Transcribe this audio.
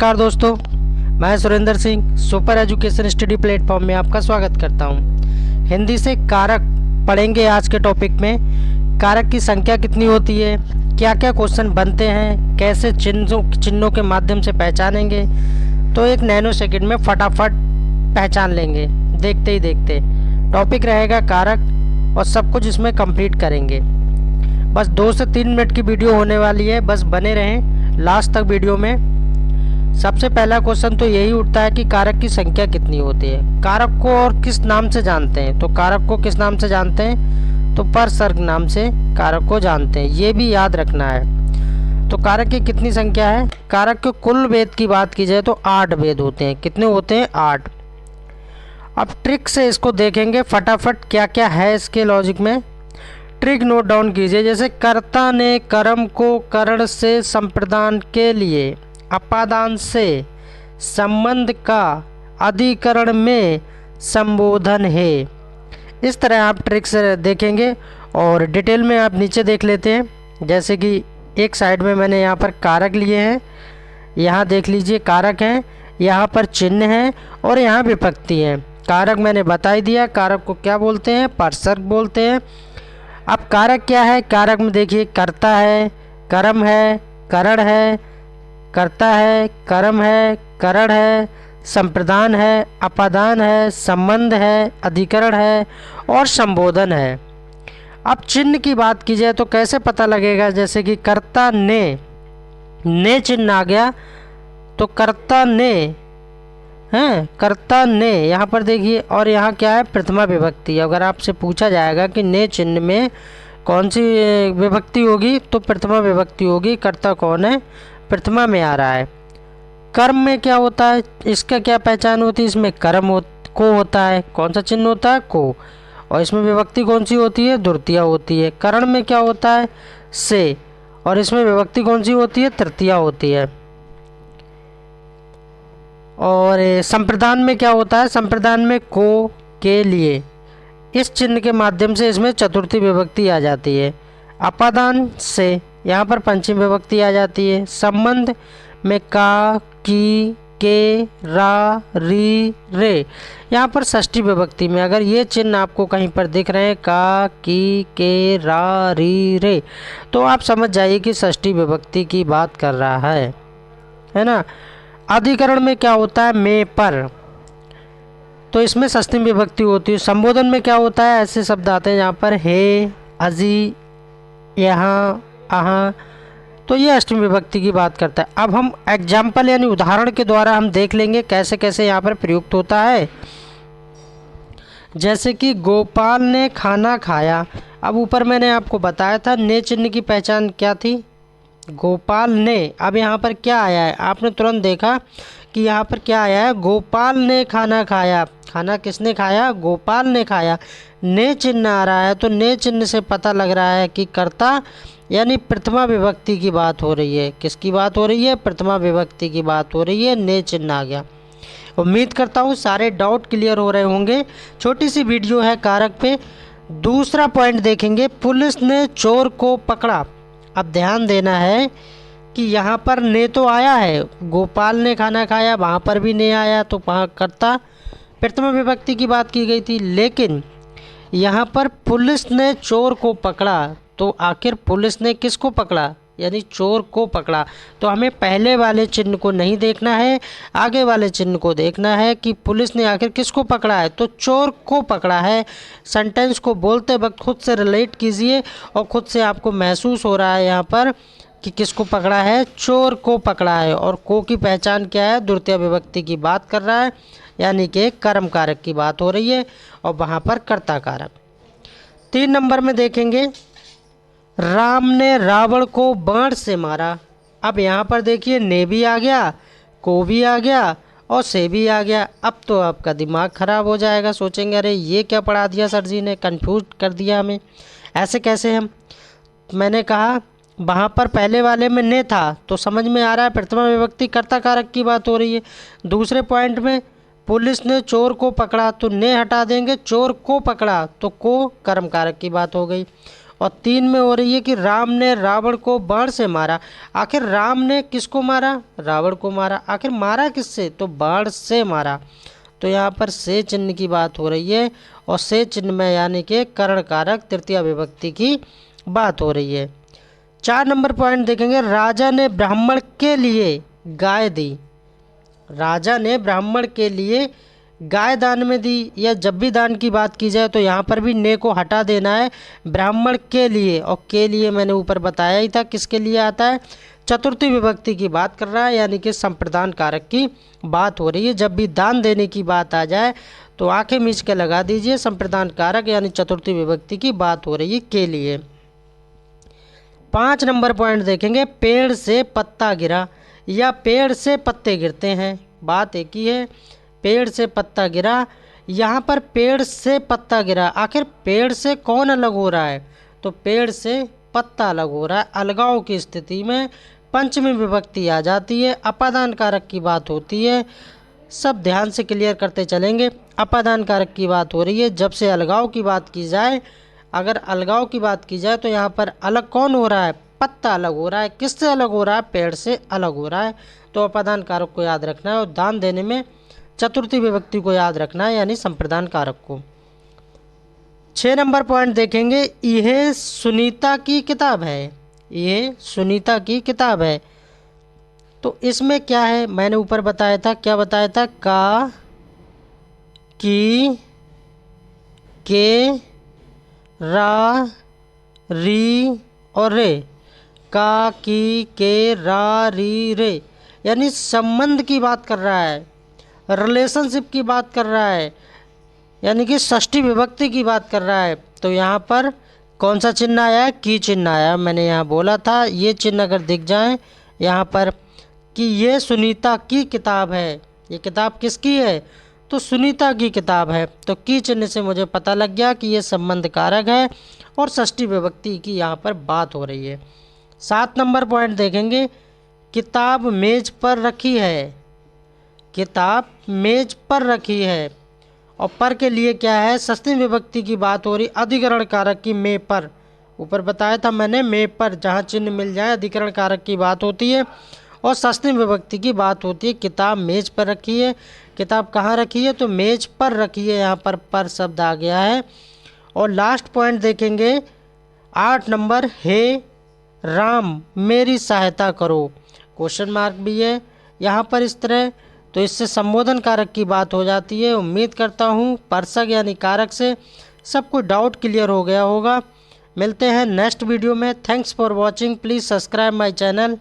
नमस्कार दोस्तों, मैं Surendra Singh super education study platform में आपका स्वागत करता हूं। हिंदी से कारक पढ़ेंगे। आज के टॉपिक में कारक की संख्या कितनी होती है, क्या क्या क्वेश्चन बनते हैं, कैसे चिन्हों के माध्यम से पहचानेंगे, तो एक नैनो सेकंड में फटाफट पहचान लेंगे देखते ही देखते। टॉपिक रहेगा कारक और सब कुछ इसमें कंप्लीट करेंगे। बस 2 से 3 मिनट की वीडियो होने वाली है, बस बने रहें लास्ट तक वीडियो में। सबसे पहला क्वेश्चन तो यही उठता है कि कारक की संख्या कितनी होती है। कारक को और किस नाम से जानते हैं, तो कारक को किस नाम से जानते हैं, तो परसर्ग नाम से कारक को जानते हैं, ये भी याद रखना है। तो कारक की कितनी संख्या है। कारक के कुल भेद की बात की जाए तो 8 भेद होते हैं। कितने होते हैं? 8। अब ट्रिक से इसको देखेंगे फटाफट क्या क्या है इसके लॉजिक में। ट्रिक नोट डाउन कीजिए। जैसे कर्ता ने कर्म को करण से संप्रदान के लिए अपादान से संबंध का अधिकरण में संबोधन है। इस तरह आप ट्रिक से देखेंगे और डिटेल में आप नीचे देख लेते हैं। जैसे कि एक साइड में मैंने यहाँ पर कारक लिए हैं, यहाँ देख लीजिए कारक हैं, यहाँ पर चिन्ह है और यहाँ विभक्ति है। कारक मैंने बता ही दिया, कारक को क्या बोलते हैं? परसर्ग बोलते हैं। अब कारक क्या है? कारक में देखिए कर्ता है, कर्म है, करण है, कर्ता है, कर्म है, करण है, संप्रदान है, अपादान है, संबंध है, अधिकरण है और संबोधन है। अब चिन्ह की बात की जाए तो कैसे पता लगेगा? जैसे कि कर्ता ने चिन्ह आ गया तो कर्ता ने हैं, कर्ता ने यहाँ पर देखिए। और यहाँ क्या है? प्रथमा विभक्ति। अगर आपसे पूछा जाएगा कि ने चिन्ह में कौन सी विभक्ति होगी, तो प्रथमा विभक्ति होगी। कर्ता कौन है? प्रथमा में आ रहा है। कर्म में क्या होता है, इसका क्या पहचान होती है? इसमें कर्म को होता है। कौन सा चिन्ह होता है? को। और इसमें विभक्ति कौन सी होती है? द्वितीया होती है। करण में क्या होता है? से। और इसमें विभक्ति कौन सी होती है? तृतीया होती है। और संप्रदान में क्या होता है? संप्रदान में को, के लिए। इस चिन्ह के माध्यम से इसमें चतुर्थी विभक्ति आ जाती है। अपादान से यहाँ पर पंचमी विभक्ति आ जाती है। संबंध में का, की, के, रा, री, रे, यहाँ पर षष्ठी विभक्ति में अगर ये चिन्ह आपको कहीं पर दिख रहे हैं, का, की, के, रा, री, रे, तो आप समझ जाइए कि षष्ठी विभक्ति की बात कर रहा है ना। अधिकरण में क्या होता है? में, पर, तो इसमें षष्ठी विभक्ति होती है। संबोधन में क्या होता है? ऐसे शब्द आते हैं यहाँ पर हे, अजी, यहाँ, आहाँ, तो ये अष्टमी विभक्ति की बात करता है। अब हम एग्जाम्पल यानी उदाहरण के द्वारा हम देख लेंगे कैसे कैसे यहाँ पर प्रयुक्त होता है। जैसे कि गोपाल ने खाना खाया। अब ऊपर मैंने आपको बताया था ने चिन्ह की पहचान क्या थी? गोपाल ने। अब यहाँ पर क्या आया है? आपने तुरंत देखा कि यहाँ पर क्या आया है? गोपाल ने खाना खाया। खाना किसने खाया? गोपाल ने खाया। ने चिन्ह आ रहा है तो ने चिन्ह से पता लग रहा है कि कर्ता यानी प्रथमा विभक्ति की बात हो रही है। किसकी बात हो रही है? प्रथमा विभक्ति की बात हो रही है। ने चिन्ह आ गया। उम्मीद करता हूँ सारे डाउट क्लियर हो रहे होंगे। छोटी सी वीडियो है कारक पे। दूसरा पॉइंट देखेंगे, पुलिस ने चोर को पकड़ा। अब ध्यान देना है कि यहाँ पर ने तो आया है, गोपाल ने खाना खाया, वहाँ पर भी ने आया, तो वहाँ कर्ता प्रथमा विभक्ति की बात की गई थी। लेकिन यहाँ पर पुलिस ने चोर को पकड़ा, तो आखिर पुलिस ने किसको पकड़ा? यानी चोर को पकड़ा। तो हमें पहले वाले चिन्ह को नहीं देखना है, आगे वाले चिन्ह को देखना है कि पुलिस ने आखिर किसको पकड़ा है। तो चोर को पकड़ा है। सेंटेंस को बोलते वक्त खुद से रिलेट कीजिए और खुद से आपको महसूस हो रहा है यहाँ पर कि किसको पकड़ा है? चोर को पकड़ा है। और को की पहचान क्या है? द्वितीय विभक्ति की बात कर रहा है, यानी कि कर्म कारक की बात हो रही है और वहाँ पर कर्ता कारक। 3 नंबर में देखेंगे, राम ने रावण को बाण से मारा। अब यहाँ पर देखिए ने भी आ गया, को भी आ गया और से भी आ गया। अब तो आपका दिमाग खराब हो जाएगा, सोचेंगे अरे ये क्या पढ़ा दिया सर जी ने, कंफ्यूज कर दिया हमें, ऐसे कैसे हम। मैंने कहा वहाँ पर पहले वाले में ने था तो समझ में आ रहा है प्रथमा विभक्ति कर्ता कारक की बात हो रही है। दूसरे पॉइंट में पुलिस ने चोर को पकड़ा तो ने हटा देंगे, चोर को पकड़ा तो को कर्म कारक की बात हो गई। और 3 में हो रही है कि राम ने रावण को बाण से मारा। आखिर राम ने किसको मारा? रावण को मारा। आखिर मारा किससे? तो बाण से मारा। तो यहाँ पर से चिन्ह की बात हो रही है और से चिन्ह में यानी कि करण कारक तृतीया विभक्ति की बात हो रही है। 4 नंबर पॉइंट देखेंगे, राजा ने ब्राह्मण के लिए गाय दी। राजा ने ब्राह्मण के लिए गाय दान में दी, या जब भी दान की बात की जाए तो यहाँ पर भी ने को हटा देना है, ब्राह्मण के लिए। और के लिए मैंने ऊपर बताया ही था किसके लिए आता है, चतुर्थी विभक्ति की बात कर रहा है, यानी कि संप्रदान कारक की बात हो रही है। जब भी दान देने की बात आ जाए तो आंखें मीच के लगा दीजिए, संप्रदान कारक यानी चतुर्थी विभक्ति की बात हो रही है के लिए। 5 नंबर पॉइंट देखेंगे, पेड़ से पत्ता गिरा या पेड़ से पत्ते गिरते हैं, बात एक ही है। पेड़ से पत्ता गिरा, यहाँ पर पेड़ से पत्ता गिरा, आखिर पेड़ से कौन अलग हो रहा है? तो पेड़ से पत्ता अलग हो रहा है। अलगाव की स्थिति में पंचमी विभक्ति आ जाती है, अपादान कारक की बात होती है। सब ध्यान से क्लियर करते चलेंगे। अपादान कारक की बात हो रही है। जब से अलगाव की बात की जाए, अगर अलगाव की बात की जाए तो यहाँ पर अलग कौन हो रहा है? पत्ता अलग हो रहा है। किससे अलग हो रहा है? पेड़ से अलग हो रहा है। तो अपादान कारक को याद रखना है और दान देने में चतुर्थी विभक्ति को याद रखना है, यानी संप्रदान कारक को। 6 नंबर पॉइंट देखेंगे, यह सुनीता की किताब है। यह सुनीता की किताब है। तो इसमें क्या है? मैंने ऊपर बताया था, क्या बताया था? का, की, के, रा, री और रे। का, की, के, रा, री, रे, यानी संबंध की बात कर रहा है, रिलेशनशिप की बात कर रहा है, यानी कि षष्ठी विभक्ति की बात कर रहा है। तो यहाँ पर कौन सा चिन्ह आया है? की चिन्ह आया। मैंने यहाँ बोला था ये चिन्ह अगर दिख जाए यहाँ पर कि ये सुनीता की किताब है, ये किताब किसकी है? तो सुनीता की किताब है। तो की चिन्ह से मुझे पता लग गया कि ये संबंध कारक है और षष्ठी विभक्ति की यहाँ पर बात हो रही है। 7 नंबर पॉइंट देखेंगे, किताब मेज पर रखी है। किताब मेज पर रखी है, और पर के लिए क्या है? षष्ठी विभक्ति की बात हो रही, अधिकरण कारक की में पर। ऊपर बताया था मैंने, में पर जहाँ चिन्ह मिल जाए अधिकरण कारक की बात होती है और षष्ठी विभक्ति की बात होती है। किताब मेज पर रखी है। किताब कहाँ रखी है? तो मेज पर रखी है, यहाँ पर शब्द आ गया है। और लास्ट पॉइंट देखेंगे 8 नंबर, हे राम मेरी सहायता करो। क्वेश्चन मार्क भी है यहाँ पर इस तरह, तो इससे संबोधन कारक की बात हो जाती है। उम्मीद करता हूँ परसक यानी कारक से सब कुछ डाउट क्लियर हो गया होगा। मिलते हैं नेक्स्ट वीडियो में। Thanks for watching. Please subscribe my channel.